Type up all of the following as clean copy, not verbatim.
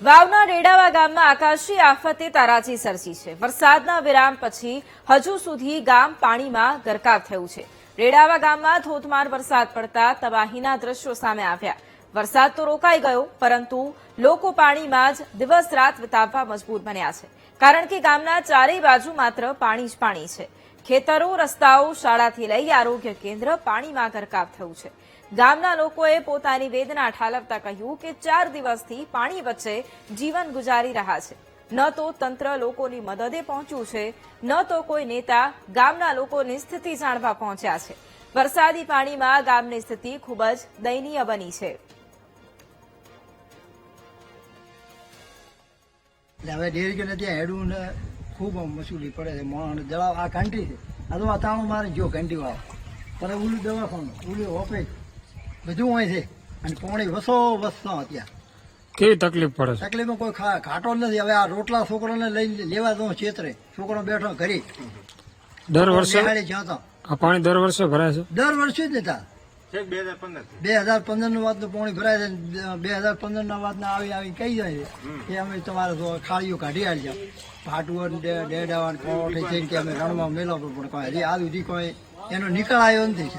વાવના રેડાવા ગામમાં આકાશી આફતે તારાજી સર્જી છે। વરસાદના વિરામ પછી હજુ સુધી ગામ પાણીમાં ગરકાવ થયું છે। રેડાવા ગામમાં ધોધમાર વરસાદ પડતા તબાહીના દ્રશ્યો સામે આવ્યા। વરસાદ તો રોકાઈ ગયો, પરંતુ લોકો પાણીમાં જ દિવસ રાત વિતાવવા મજબૂર બન્યા છે, કારણ કે ગામના ચારેય બાજુ માત્ર પાણી જ પાણી છે। ખેતરો, રસ્તાઓ, શાળાથી લઈ આરોગ્ય કેન્દ્ર પાણીમાં ગરકાવ થયું છે। ગામના લોકોએ પોતાની વેદના ઠાલવતા કહ્યું કે 4 દિવસથી પાણી વચ્ચે જીવન ગુજારી રહ્યા છે। ન તો તંત્ર લોકોની મદદે પહોંચ્યું છે, ન તો કોઈ નેતા ગામના લોકોની સ્થિતિ જાણવા પહોંચ્યા છે। વરસાદી પાણીમાં ગામની સ્થિતિ ખૂબ જ દયનીય બની છે। હવે ડેરી કે ત્યાં હેડું ને ખૂબ મસૂલી પડે છે। મોણ દવા આ ઘંટી છે, આ તો વાતાવરણ મારે જો ઘંટી વાળો પણ ઓલું દવાખાનું ઓલું ઓપે બધું હોય છે, અને પોણી વસો વસતો અત્યારે કેવી તકલીફ પડે છે? તકલીફમાં કોઈ ઘાટો નથી। હવે આ રોટલા છોકરાને લઈ લેવા દઉં છેતરે, છોકરો બેઠો ઘરે દર વર્ષે જ્યાં આ પાણી દર વર્ષે ભરાય છે? દર વર્ષે જ લેતા 2015 નું વાત પાણી ભરાય છે। 2015 ના વાત ના આવી કહી જાય છે કે અમે તમારે ખાડીઓ કાઢી આવીએ, ભાટું ડેડાવાન કોઠે થઈને કે અમે રણમાં મેળવો, પણ કોઈ હજી આ સુધી કોઈ એનો નિકાલ આવ્યો નથી।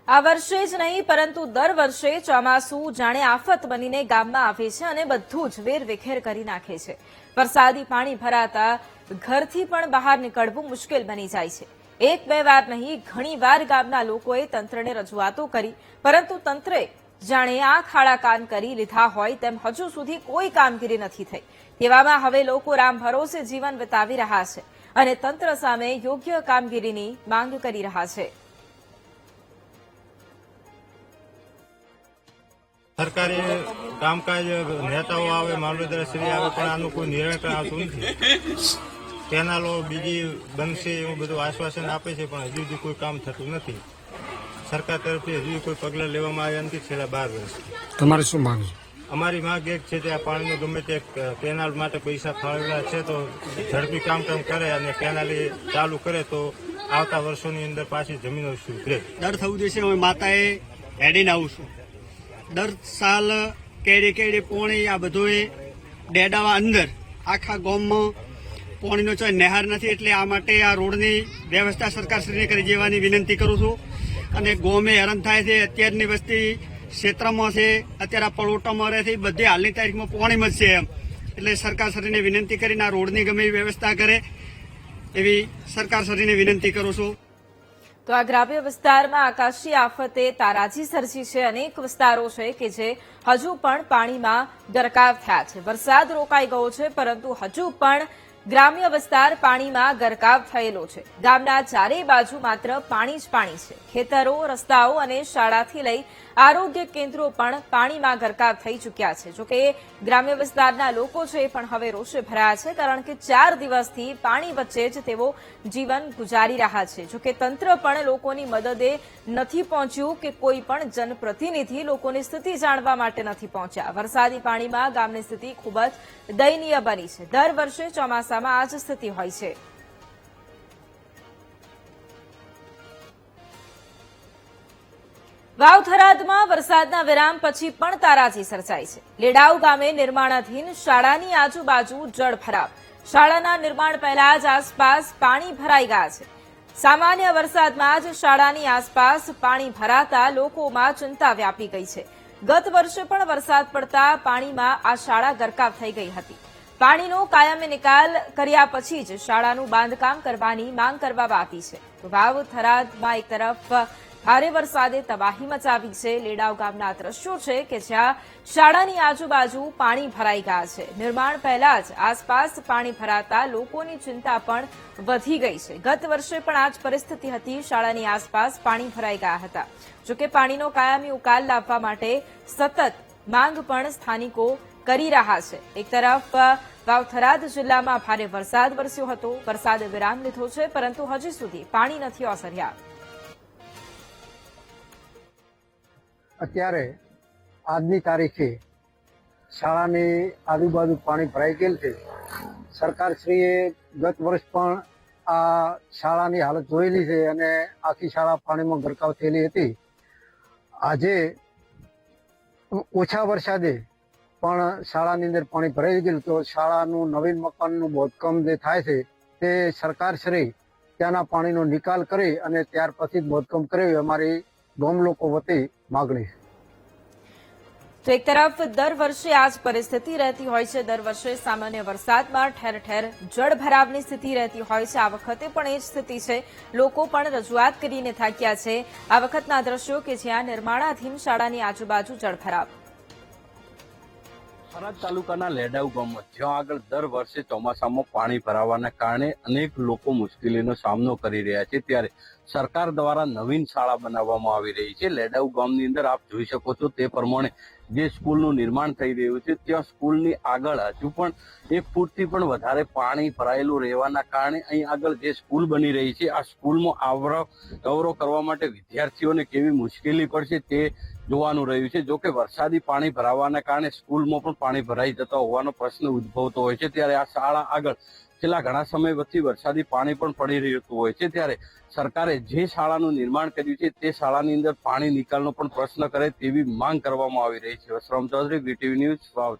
આ વર્ષે જ નહીં, પરંતુ દર વર્ષે ચોમાસું જાણે આફત બનીને ગામમાં આવે છે અને બધું જ વેરવિખેર કરી નાખે છે। વરસાદી પાણી ભરાતા ઘરથી પણ બહાર નીકળવું મુશ્કેલ બની જાય છે। 1-2 વાર નહીં, ઘણી વાર ગામના લોકોએ તંત્રને રજૂઆતો કરી, પરંતુ તંત્રે જાણે આંખ આડા કાન કરી લીધા હોય તેમ હજુ સુધી કોઈ કામગીરી નથી થઈ। તેવામાં હવે લોકો રામ ભરોસે જીવન વિતાવી રહ્યા છે અને તંત્ર સામે યોગ્ય કામગીરીની માંગ કરી રહ્યા છે। સરકારી કામકાજ નેતાઓ આવે, મામલતદારશ્રી આવે, પણ આનું કોઈ નિરાકરણ આવતું નથી। કેનાલો બીજી બનશે એવું બધું આશ્વાસન આપે છે, પણ હજુ સુધી કોઈ કામ થતું નથી। સરકાર તરફથી હજુ કોઈ પગલાં લેવામાં આવ્યા નથી છેલ્લા 12 વર્ષથી। તમારી શું માંગ છે? અમારી માંગ એક છે કે આ પાણીનો ગમે તે કેનાલ માટે પૈસા ફાળવેલા છે તો ઝડપી કામ કરે અને કેનાલ ચાલુ કરે તો આવતા વર્ષોની અંદર પાછી જમીનો સુધરે। દર 14 દિવસે અમે માતાએ હેડીને આવું છું। દર સાલ કેડી પોણી આ બધું ડેડાવા અંદર આખા ગામમાં પોણીનો કોઈ નહેર નથી, એટલે આ માટે આ રોડની વ્યવસ્થા સરકારશ્રીને કરી દેવાની વિનંતી કરું છું। અને ગામે હેરાન થાય છે, અત્યારની વસ્તી ક્ષેત્રમાં છે, અત્યારે આ પલોટામાં રહે છે, બધી હાલની તારીખમાં પોણીમાં જ છે એમ, એટલે સરકારશ્રીને વિનંતી કરીને આ રોડની ગમે એવી વ્યવસ્થા કરે એવી સરકારશ્રીને વિનંતી કરું છું। તો આ ગ્રામ્ય વિસ્તારમાં આકાશી આફતે તારાજી સર્જી છે। અનેક વિસ્તારો છે કે જે હજુ પણ પાણીમાં ગરકાવ થયા છે। વરસાદ રોકાઈ ગયો છે, પરંતુ હજુ પણ ગ્રામ્ય વિસ્તાર પાણીમાં ગરકાવ થયેલો છે। ગામના ચારેય બાજુ માત્ર પાણી જ પાણી છે। ખેતરો, રસ્તાઓ અને શાળાથી લઈ આરોગ્ય કેન્દ્રો પણ પાણીમાં ગરકાવ થઈ ચૂક્યા છે। જોકે ગ્રામ્ય વિસ્તારના લોકો છે એ પણ હવે રોષે ભરાયા છે, કારણ કે 4 દિવસથી પાણી વચ્ચે જ તેઓ જીવન ગુજારી રહ્યા છે। જોકે તંત્ર પણ લોકોની મદદે નથી પહોંચ્યું કે કોઈ પણ જનપ્રતિનિધિ લોકોની સ્થિતિ જાણવા માટે નથી પહોંચ્યા। વરસાદી પાણીમાં ગામની સ્થિતિ ખૂબ જ દયનીય બની છે। દર વર્ષે ચોમાસામાં આ જ સ્થિતિ હોય છે। વાવ થરાદમાં વરસાદના વિરામ પછી પણ તારાજી સર્જાઈ છે। લેડાઉ ગામે નિર્માણાધીન શાળાની આજુબાજુ જળભરાવ। શાળાના નિર્માણ પહેલા જ આસપાસ પાણી ભરાઈ ગયા છે। સામાન્ય વરસાદમાં જ શાળાની આસપાસ પાણી ભરાતા લોકોમાં ચિંતા વ્યાપી ગઈ છે। ગત વર્ષે પણ વરસાદ પડતા પાણીમાં આ શાળા ગરકાવ થઈ ગઈ હતી। પાણીનો કાયમી નિકાલ કર્યા પછી જ શાળાનું બાંધકામ કરવાની માંગ કરવામાં આવી છે। તો વાવ થરાદમાં એક તરફ ભારે વરસાદે તબાહી મચાવી છે। લેડાઉ ગામના દ્રશ્યો છે કે જ્યાં શાળાની આજુબાજુ પાણી ભરાઈ ગયા છે। નિર્માણ પહેલા જ આસપાસ પાણી ભરાતા લોકોની ચિંતા પણ વધી ગઈ છે। ગત વર્ષે પણ આ જ પરિસ્થિતિ હતી। શાળાની આસપાસ પાણી ભરાઈ ગયા હતા। જોકે પાણીનો કાયમી ઉકાલ લાવવા માટે સતત માંગ પણ સ્થાનિકો કરી રહ્યા છે। એક તરફ વાવ થરાદ જિલ્લામાં ભારે વરસાદ વરસ્યો હતો। વરસાદે વિરામ લીધો છે, પરંતુ હજી સુધી પાણી નથી ઓસર્યા। અત્યારે આજની તારીખે શાળાની આજુબાજુ પાણી ભરાઈ ગયેલ છે। સરકારશ્રીએ ગત વર્ષ પણ આ શાળાની હાલત જોયેલી છે અને આખી શાળા પાણીમાં ગરકાવ થયેલી હતી। આજે ઓછા વરસાદે પણ શાળાની અંદર પાણી ભરાઈ ગયેલું તો શાળાનું નવીન મકાનનું બાંધકામ જે થાય છે તે સરકારશ્રી ત્યાંના પાણીનો નિકાલ કરી અને ત્યાર પછી જ બાંધકામ કરે એવી અમારી ગામ લોકો વતી માગણી છે. તો એક તરફ દર વર્ષે આ જ પરિસ્થિતિ રહેતી હોય છે. દર વર્ષે સામાન્ય વરસાદમાં ઠેર ઠેર જળ ભરાવની સ્થિતિ રહેતી હોય છે. આ વખતે પણ એ જ સ્થિતિ છે. લોકો પણ રજૂઆત કરીને થાક્યા છે. આ વખતના દ્રશ્યો કે જ્યાં નિર્માણાધીન શાળાની આજુબાજુ જળભરાવ. થરાદ તાલુકાના લેડાઉ ગામમાં જ્યાં આગળ દર વર્ષે ચોમાસામાં પાણી ભરાવાના કારણે અનેક લોકો મુશ્કેલીનો સામનો કરી રહ્યા છે, ત્યારે સરકાર દ્વારા નવીન શાળા બનાવવામાં આવી રહી છે. લેડાઉ ગામની અંદર આપ જોઈ શકો છો તે પ્રમાણે જે સ્કૂલનું નિર્માણ થઈ રહ્યું છે ત્યાં સ્કૂલની આગળ હજુ પણ 1 ફૂટથી પણ વધારે પાણી ભરાયેલું રહેવાના કારણે અહીં આગળ જે સ્કૂલ બની રહી છે આ સ્કૂલમાં આવરો કરવા માટે વિદ્યાર્થીઓને કેવી મુશ્કેલી પડશે તે જોવાનું રહ્યું છે. જો કે વરસાદી પાણી ભરાવાના કારણે સ્કૂલમાં પણ પાણી ભરાઈ જતા હોવાનો પ્રશ્ન ઉદ્ભવતો હોય છે, ત્યારે આ શાળા આગળ છેલ્લા ઘણા સમય વચ્ચે વરસાદી પાણી પણ પડી રહેતું હોય છે, ત્યારે સરકારે જે શાળાનું નિર્માણ કર્યું છે તે શાળાની અંદર પાણી નિકાલનો પણ પ્રશ્ન કરે તેવી માંગ કરવામાં આવી રહી છે. વસરામ ચૌધરી, વીટીવી ન્યૂઝ, વાવ.